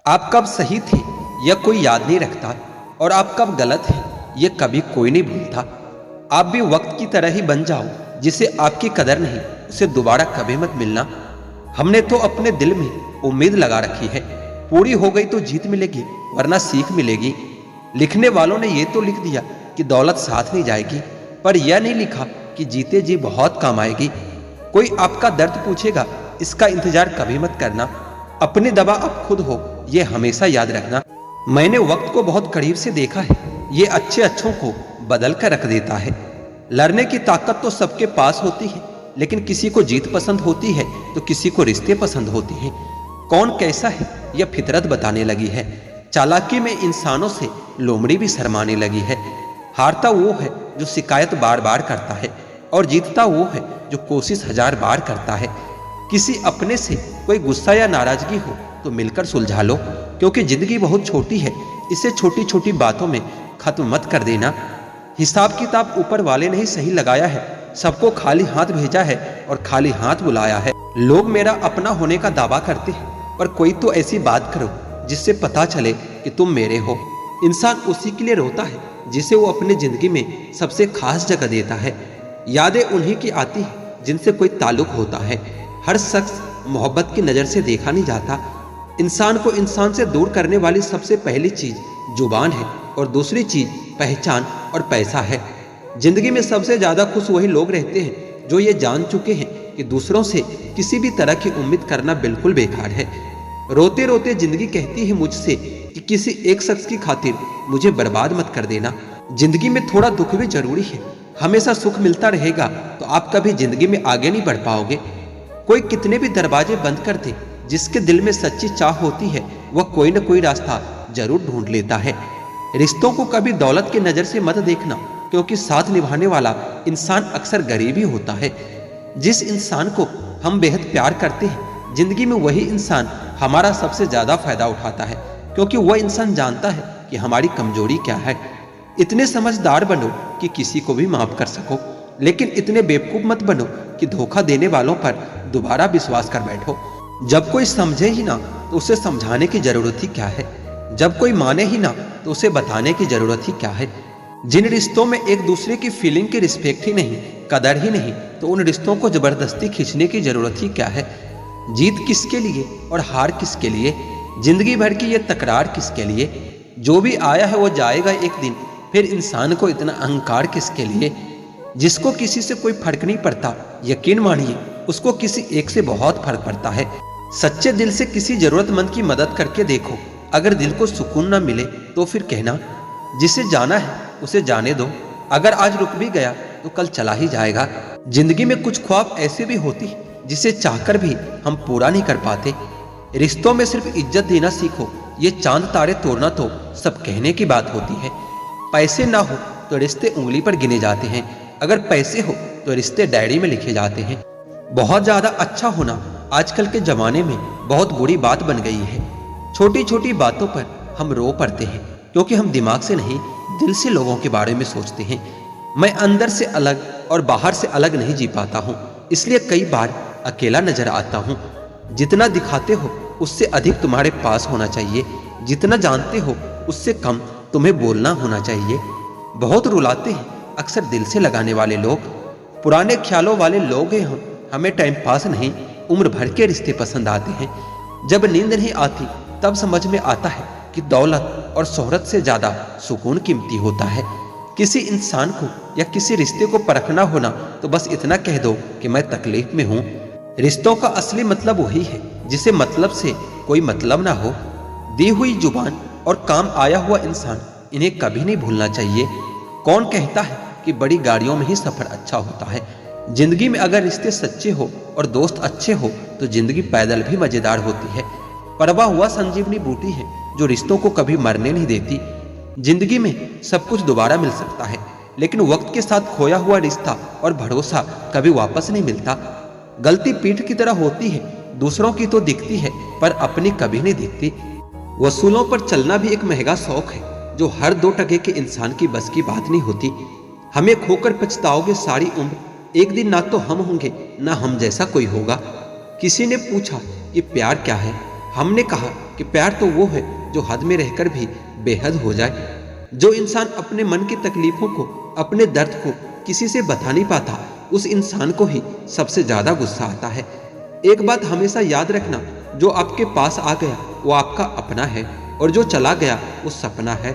आप कब सही थे यह कोई याद नहीं रखता, और आप कब गलत हैं ये कभी कोई नहीं भूलता। आप भी वक्त की तरह ही बन जाओ, जिसे आपकी कदर नहीं उसे दोबारा कभी मत मिलना। हमने तो अपने दिल में उम्मीद लगा रखी है, पूरी हो गई तो जीत मिलेगी वरना सीख मिलेगी। लिखने वालों ने ये तो लिख दिया कि दौलत साथ नहीं जाएगी, पर यह नहीं लिखा कि जीते जी बहुत काम आएगी। कोई आपका दर्द पूछेगा, इसका इंतजार कभी मत करना। अपनी दवा आप खुद हो, ये हमेशा याद रखना। मैंने वक्त को बहुत करीब से देखा है, ये अच्छे अच्छों को बदल कर रख देता है। लड़ने की ताकत तो सबके पास होती है, लेकिन किसी को जीत पसंद होती है तो किसी को रिश्ते पसंद होते हैं। कौन कैसा है यह फितरत बताने लगी है। चालाकी में इंसानों से लोमड़ी भी शर्माने लगी है। हारता वो है जो शिकायत बार बार करता है, और जीतता वो है जो कोशिश 1000 बार करता है। किसी अपने से कोई गुस्सा या नाराजगी हो तो मिलकर सुलझा लो, क्योंकि जिंदगी बहुत छोटी है, इसे छोटी छोटी बातों में खत्म मत कर देना। हिसाब किताब ऊपर वाले ने ही सही लगाया है, सबको खाली हाथ भेजा है और खाली हाथ बुलाया है। लोग मेरा अपना होने का दावा करते हैं, पर कोई तो ऐसी बात करो जिससे पता चले कि तुम मेरे हो। इंसान उसी के लिए रोता है जिसे वो अपनी जिंदगी में सबसे खास जगह देता है। यादें उन्हीं की आती है जिनसे कोई ताल्लुक होता है। हर शख्स मोहब्बत की नज़र से देखा नहीं जाता। इंसान को इंसान से दूर करने वाली सबसे पहली चीज जुबान है, और दूसरी चीज पहचान और पैसा है। जिंदगी में सबसे ज्यादा खुश वही लोग रहते हैं जो ये जान चुके हैं कि दूसरों से किसी भी तरह की उम्मीद करना बिल्कुल बेकार है। रोते रोते जिंदगी कहती है मुझसे कि किसी एक शख्स की खातिर मुझे बर्बाद मत कर देना। जिंदगी में थोड़ा दुख भी जरूरी है। हमेशा सुख मिलता रहेगा तो आप कभी जिंदगी में आगे नहीं बढ़ पाओगे। कोई कितने भी दरवाजे बंद कर दे, जिसके दिल में सच्ची चाह होती है वह कोई न कोई रास्ता जरूर ढूंढ लेता है। रिश्तों को कभी दौलत की नजर से मत देखना, क्योंकि साथ निभाने वाला इंसान अक्सर गरीब ही होता है। जिस इंसान को हम बेहद प्यार करते हैं, जिंदगी में वही इंसान हमारा सबसे ज्यादा फायदा उठाता है, क्योंकि वह इंसान जानता है कि हमारी कमजोरी क्या है। इतने समझदार बनो कि किसी को भी माफ कर सको, लेकिन इतने बेवकूफ मत बनो कि धोखा देने वालों पर दोबारा विश्वास कर बैठो। जब कोई समझे ही ना तो उसे समझाने की जरूरत ही क्या है। जब कोई माने ही ना तो उसे बताने की जरूरत ही क्या है। जिन रिश्तों में एक दूसरे की फीलिंग की रिस्पेक्ट ही नहीं, कदर ही नहीं, तो उन रिश्तों को जबरदस्ती खींचने की जरूरत ही क्या है। जीत किसके लिए और हार किसके लिए, जिंदगी भर की ये तकरार किसके लिए। जो भी आया है वो जाएगा एक दिन, फिर इंसान को इतना अहंकार किसके लिए। जिसको किसी से कोई फर्क नहीं पड़ता, यकीन मानिए उसको किसी एक से बहुत फर्क पड़ता है। सच्चे दिल से किसी जरूरतमंद की मदद करके देखो, अगर दिल को सुकून ना मिले तो फिर कहना जिसे जाना है उसे जाने दो। अगर आज रुक भी गया तो कल चला ही जाएगा। जिंदगी में कुछ ख्वाब ऐसे भी होती है जिसे चाहकर भी हम पूरा नहीं कर पाते। रिश्तों में सिर्फ इज्जत देना सीखो, ये चांद तारे तोड़ना तो सब कहने की बात होती है। पैसे ना हो तो रिश्ते उंगली पर गिने जाते हैं, अगर पैसे हो तो रिश्ते डायरी में लिखे जाते हैं। बहुत ज्यादा अच्छा होना आजकल के जमाने में बहुत बुरी बात बन गई है। छोटी छोटी बातों पर हम रो पड़ते हैं, क्योंकि हम दिमाग से नहीं दिल से लोगों के बारे में सोचते हैं। मैं अंदर से अलग और बाहर से अलग नहीं जी पाता हूँ, इसलिए कई बार अकेला नजर आता हूँ। जितना दिखाते हो उससे अधिक तुम्हारे पास होना चाहिए, जितना जानते हो उससे कम तुम्हें बोलना होना चाहिए। बहुत रुलाते हैं अक्सर दिल से लगाने वाले लोग, पुराने ख्यालों वाले लोग हैं हम। हमें टाइम पास नहीं, उम्र भर के रिश्ते पसंद आते हैं। जब नींद नहीं आती तब समझ में आता है कि दौलत और शोहरत से ज्यादा सुकून कीमती होता है। किसी इंसान को या किसी रिश्ते को परखना होना तो बस इतना कह दो कि मैं तकलीफ में हूँ। रिश्तों का असली मतलब वही है जिसे मतलब से कोई मतलब ना हो। दी हुई जुबान और काम आया हुआ इंसान, इन्हें कभी नहीं भूलना चाहिए। कौन कहता है कि बड़ी गाड़ियों में ही सफर अच्छा होता है। जिंदगी में अगर रिश्ते सच्चे हो और दोस्त अच्छे हो तो जिंदगी पैदल भी मजेदार होती है। परवा हुआ संजीवनी बूटी है जो रिश्तों को कभी मरने नहीं देती। जिंदगी में सब कुछ दोबारा मिल सकता है, लेकिन वक्त के साथ खोया हुआ रिश्ता और भरोसा कभी वापस नहीं मिलता। गलती पीठ की तरह होती है, दूसरों की तो दिखती है पर अपनी कभी नहीं दिखती। वसूलों पर चलना भी एक महंगा शौक है, जो हर 2 टके के इंसान की बस की बात नहीं होती। हमें खोकर पछताओगे सारी उम्र, एक दिन ना तो हम होंगे ना हम जैसा कोई होगा। किसी ने पूछा कि प्यार क्या है, हमने कहा कि प्यार तो वो है जो हद में रहकर भी बेहद हो जाए। जो इंसान अपने मन की तकलीफों को, अपने दर्द को किसी से बता नहीं पाता, उस इंसान को ही सबसे ज्यादा गुस्सा आता है। एक बात हमेशा याद रखना, जो आपके पास आ गया वो आपका अपना है और जो चला गया वो सपना है।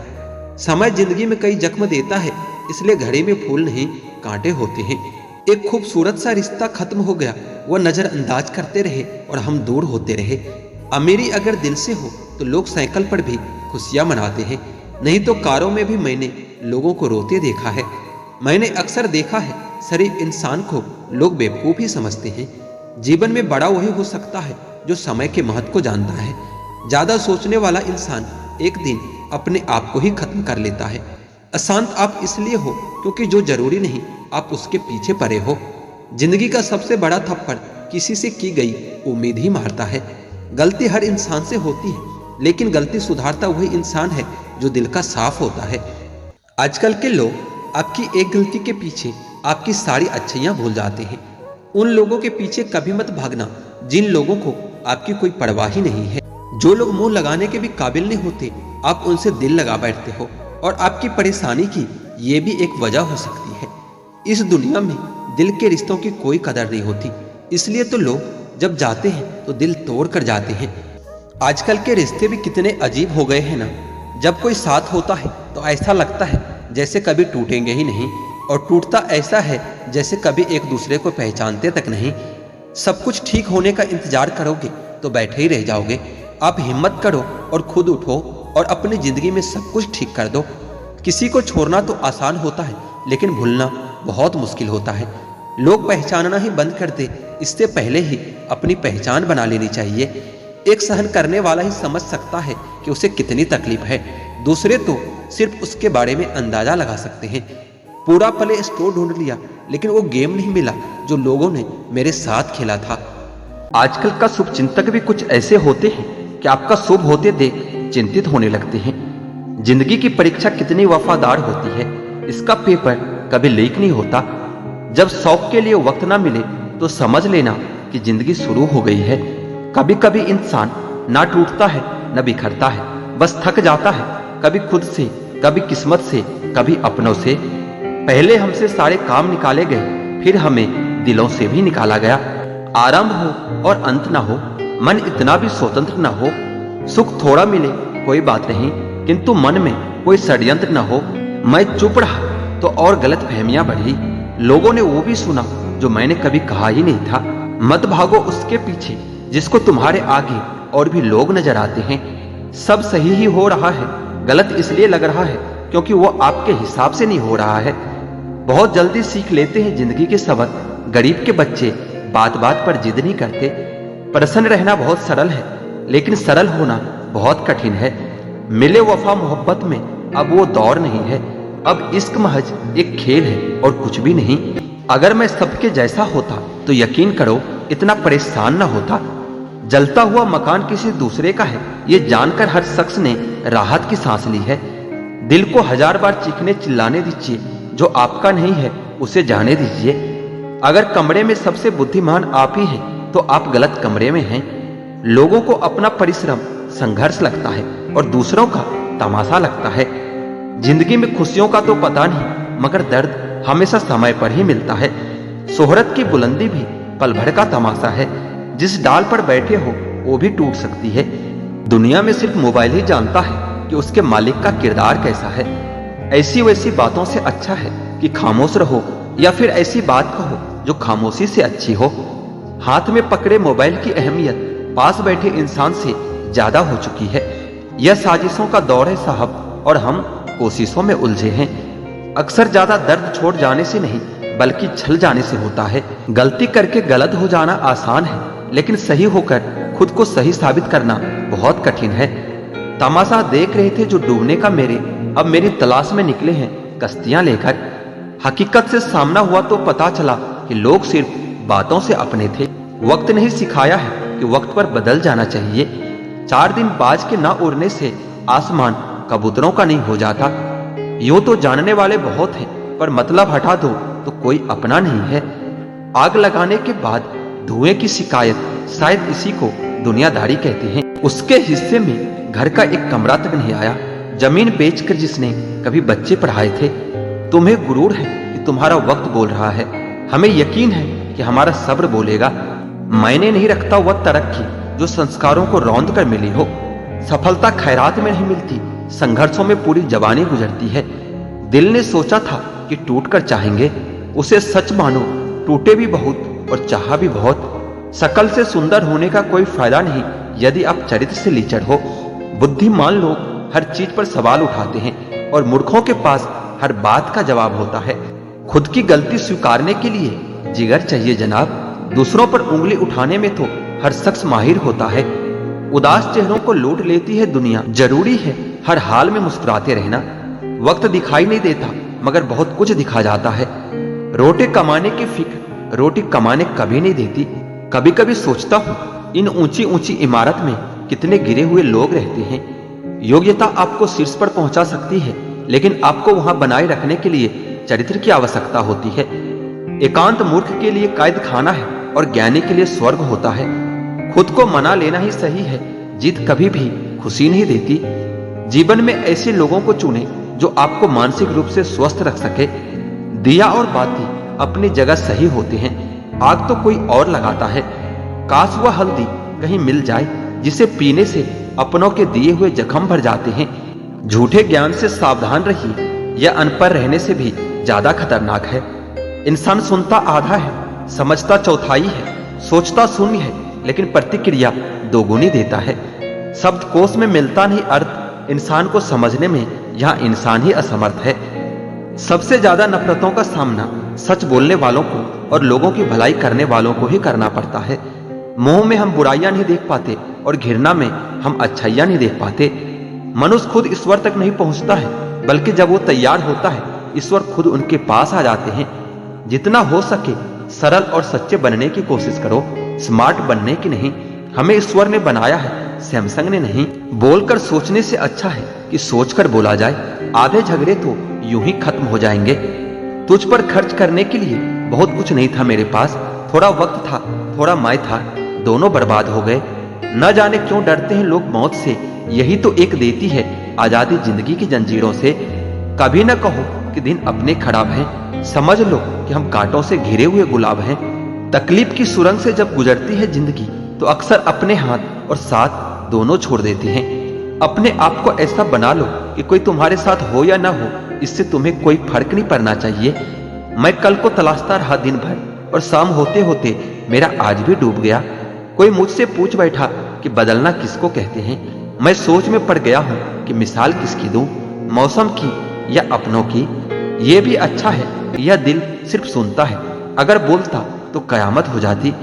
समय जिंदगी में कई जख्म देता है, इसलिए घड़ी में फूल नहीं कांटे होते हैं। एक खूबसूरत सा रिश्ता खत्म हो गया, वो नजरअंदाज करते रहे और हम दूर होते रहे। अमीरी अगर दिल से हो तो लोग साइकिल पर भी खुशियां मनाते हैं, नहीं तो कारों में भी मैंने लोगों को रोते देखा है। मैंने अक्सर देखा है शरीफ इंसान को लोग बेवकूफ ही समझते हैं। जीवन में बड़ा वही हो सकता है जो समय के महत्व को जानता है। ज्यादा सोचने वाला इंसान एक दिन अपने आप को ही खत्म कर लेता है। अशांत आप इसलिए हो क्योंकि जो जरूरी नहीं आप उसके पीछे पड़े हो। जिंदगी का सबसे बड़ा थप्पड़ किसी से की गई उम्मीद ही मारता है। गलती हर इंसान से होती है, लेकिन गलती सुधारता वही इंसान है जो दिल का साफ होता है। आजकल के लोग आपकी एक गलती के पीछे आपकी सारी अच्छाइयां भूल जाते हैं। उन लोगों के पीछे कभी मत भागना जिन लोगों को आपकी कोई परवाह ही नहीं है। जो लोग मुंह लगाने के भी काबिल नहीं होते, आप उनसे दिल लगा बैठते हो और आपकी परेशानी की ये भी एक वजह हो सकती है। इस दुनिया में दिल के रिश्तों की कोई कदर नहीं होती, इसलिए तो लोग जब जाते हैं तो दिल तोड़ कर जाते हैं। आजकल के रिश्ते भी कितने अजीब हो गए हैं ना। जब कोई साथ होता है तो ऐसा लगता है जैसे कभी टूटेंगे ही नहीं, और टूटता ऐसा है जैसे कभी एक दूसरे को पहचानते तक नहीं। सब कुछ ठीक होने का इंतजार करोगे तो बैठे ही रह जाओगे। आप हिम्मत करो और खुद उठो और अपनी जिंदगी में सब कुछ ठीक कर दो। किसी को छोड़ना तो आसान होता है, लेकिन भूलना बहुत मुश्किल होता है। लोग पहचानना ही बंद कर दे, इससे पहले ही अपनी पहचान बना लेनी चाहिए। एक सहन करने वाला ही समझ सकता है कि उसे कितनी तकलीफ है, दूसरे तो सिर्फ उसके बारे में अंदाजा लगा सकते हैं। पूरा प्ले स्टोर ढूंढ लिया, लेकिन वो गेम नहीं मिला जो लोगों ने मेरे साथ खेला था। आजकल का शुभ चिंतक भी कुछ ऐसे होते हैं कि आपका शुभ होते देख चिंतित होने लगते हैं। जिंदगी की परीक्षा कितनी वफादार होती है, इसका पेपर कभी लीक नहीं होता। जब शौक के लिए वक्त ना मिले तो समझ लेना कि जिंदगी शुरू हो गई है। कभी कभी इंसान ना टूटता है न बिखरता है, बस थक जाता है, कभी खुद से, कभी किस्मत से, कभी अपनों से। पहले हमसे सारे काम निकाले गए, फिर हमें दिलों से भी निकाला गया। आरंभ हो और अंत ना हो, मन इतना भी स्वतंत्र ना हो। सुख थोड़ा मिले कोई बात नहीं, किंतु मन में कोई षड्यंत्र न हो। मैं चुप रहा तो और गलत फहमियां बढ़ी। लोगों ने वो भी सुना जो मैंने कभी कहा ही नहीं था। मत भागो उसके पीछे जिसको तुम्हारे आगे और भी लोग नजर आते हैं। सब सही ही हो रहा है, गलत इसलिए लग रहा है क्योंकि वो आपके हिसाब से नहीं हो रहा है। बहुत जल्दी सीख लेते हैं जिंदगी के सबक। गरीब के बच्चे बात बात पर जिद नहीं करते। प्रसन्न रहना बहुत सरल है, लेकिन सरल होना बहुत कठिन है। मिले वफा मोहब्बत में अब वो दौर नहीं है। अब इश्क महज एक खेल है और कुछ भी नहीं। अगर मैं सबके जैसा होता तो यकीन करो इतना परेशान न होता। जलता हुआ मकान किसी दूसरे का है, ये जानकर हर शख्स ने राहत की सांस ली है। दिल को 1000 बार चीखने चिल्लाने दीजिए, जो आपका नहीं है उसे जाने दीजिए। अगर कमरे में सबसे बुद्धिमान आप ही हैं तो आप गलत कमरे में हैं। लोगों को अपना परिश्रम संघर्ष लगता है और दूसरों का तमाशा लगता है। जिंदगी में खुशियों का तो पता नहीं, मगर दर्द हमेशा समय पर ही मिलता है। शोहरत की बुलंदी भी पल भर का तमाशा है। जिस डाल पर बैठे हो वो भी टूट सकती है। दुनिया में सिर्फ मोबाइल ही जानता है कि उसके मालिक का किरदार कैसा है। ऐसी वैसी बातों से अच्छा है कि खामोश रहो, या फिर ऐसी बात कहो जो खामोशी से अच्छी हो। हाथ में पकड़े मोबाइल की अहमियत पास बैठे इंसान से ज्यादा हो चुकी है। यह साजिशों का दौर है साहब, और हम कोशिशों में उलझे हैं। अक्सर ज्यादा दर्द छोड़ जाने से नहीं, बल्कि छल जाने से होता है। गलती करके गलत हो जाना आसान है, लेकिन सही होकर खुद को सही साबित करना बहुत कठिन है। तमाशा देख रहे थे जो डूबने का मेरे, अब मेरी तलाश में निकले हैं कश्तियां लेकर। हकीकत से सामना हुआ तो पता चला कि लोग सिर्फ बातों से अपने थे। वक्त नहीं सिखाया है कि वक्त पर बदल जाना चाहिए। 4 दिन बाज के ना उड़ने से आसमान कबूतरों का नहीं हो जाता। यूं तो जानने वाले बहुत हैं, पर मतलब हटा दो तो कोई अपना नहीं है। आग लगाने के बाद धुएं की शिकायत शायद इसी को दुनियादारी कहते हैं। उसके हिस्से में घर का एक कमरा तक नहीं आया। जमीन बेचकर जिसने कभी बच्चे पढ़ाए थे। तुम्हें गुरूर है कि तुम्हारा वक्त बोल रहा है, हमें यकीन है कि हमारा सब्र बोलेगा। मायने नहीं रखता वह तरक्की जो संस्कारों को रौंद कर मिली हो। सफलता खैरात में नहीं मिलती, संघर्षों में पूरी जवानी गुजरती है। दिल ने सोचा था कि टूट कर चाहेंगे, उसे सच मानो, टूटे भी बहुत और चाहा भी बहुत। शकल से सुंदर होने का कोई फायदा नहीं यदि आप चरित्र से लीचड़ हो। बुद्धिमान लोग हर चीज पर सवाल उठाते हैं और मूर्खों के पास हर बात का जवाब होता है। खुद की गलती स्वीकारने के लिए जिगर चाहिए जनाब। दूसरों पर उंगली उठाने में तो हर शख्स माहिर होता है। उदास चेहरों को लूट लेती है दुनिया। जरूरी है हर हाल में मुस्कुराते रहना। वक्त दिखाई नहीं देता मगर बहुत कुछ दिखा जाता है। रोटी कमाने की फिक्र रोटी कमाने कभी नहीं देती। कभी कभी सोचता हूँ इन ऊंची ऊंची इमारत में कितने गिरे हुए लोग रहते हैं। योग्यता आपको शीर्ष पर पहुंचा सकती है, लेकिन आपको वहां बनाए रखने के लिए चरित्र की आवश्यकता होती है। एकांत मूर्ख के लिए कैद खाना है और ज्ञानी के लिए स्वर्ग होता है। खुद को मना लेना ही सही है। जीत कभी भी खुशी नहीं देती। जीवन में ऐसे लोगों को चुने जो आपको मानसिक रूप से स्वस्थ रख सके। दिया और बाती अपनी जगह सही होते हैं, आग तो कोई और लगाता है। काश वह हल्दी कहीं मिल जाए जिसे पीने से अपनों के दिए हुए जख्म भर जाते हैं। झूठे ज्ञान से सावधान रहिए, यह अनपढ़ रहने से भी ज्यादा खतरनाक है। इंसान सुनता आधा है, समझता चौथाई है, सोचता शून्य है, लेकिन प्रतिक्रिया दोगुनी देता है। शब्दकोश में मिलता नहीं अर्थ, इंसान को समझने में यहाँ इंसान ही असमर्थ है। सबसे ज्यादा नफरतों का सामना सच बोलने वालों को और लोगों की भलाई करने वालों को ही करना पड़ता है। मोह में हम बुराइयां नहीं देख पाते और घृणा में हम अच्छाइयां नहीं देख पाते। मनुष्य खुद ईश्वर तक नहीं पहुंचता है, बल्कि जब वो तैयार होता है ईश्वर खुद उनके पास आ जाते हैं। जितना हो सके सरल और सच्चे बनने की कोशिश करो, स्मार्ट बनने की नहीं। हमें ईश्वर ने बनाया है, सैमसंग ने नहीं। बोलकर सोचने से अच्छा है कि सोचकर बोला जाए। आधे झगड़े तो यूं ही खत्म हो जाएंगे। तुझ पर खर्च करने के लिए बहुत कुछ नहीं था मेरे पास। थोड़ा वक्त था, थोड़ा मैं था, दोनों बर्बाद हो गए। न जाने क्यों डरते हैं लोग मौत से, यही तो एक देती है आजादी जिंदगी की जंजीरों से। कभी न कहो कि दिन अपने खराब हैं, समझ लो कि हम कांटों से घिरे हुए गुलाब हैं। तकलीफ की सुरंग से जब गुजरती है जिंदगी तो अक्सर अपने हाथ और साथ दोनों छोड़ देते हैं। अपने आप को ऐसा बना लो कि कोई तुम्हारे साथ हो या ना हो, इससे तुम्हें कोई फर्क नहीं पड़ना चाहिए। मैं कल को तलाशता रहा दिन भर और शाम होते होते मेरा आज भी डूब गया। कोई मुझसे पूछ बैठा कि बदलना किसको कहते हैं। मैं सोच में पड़ गया हूं कि मिसाल किसकी दूं, मौसम की या अपनों की। यह भी अच्छा है यह दिल सिर्फ सुनता है, अगर बोलता तो कयामत हो जाती।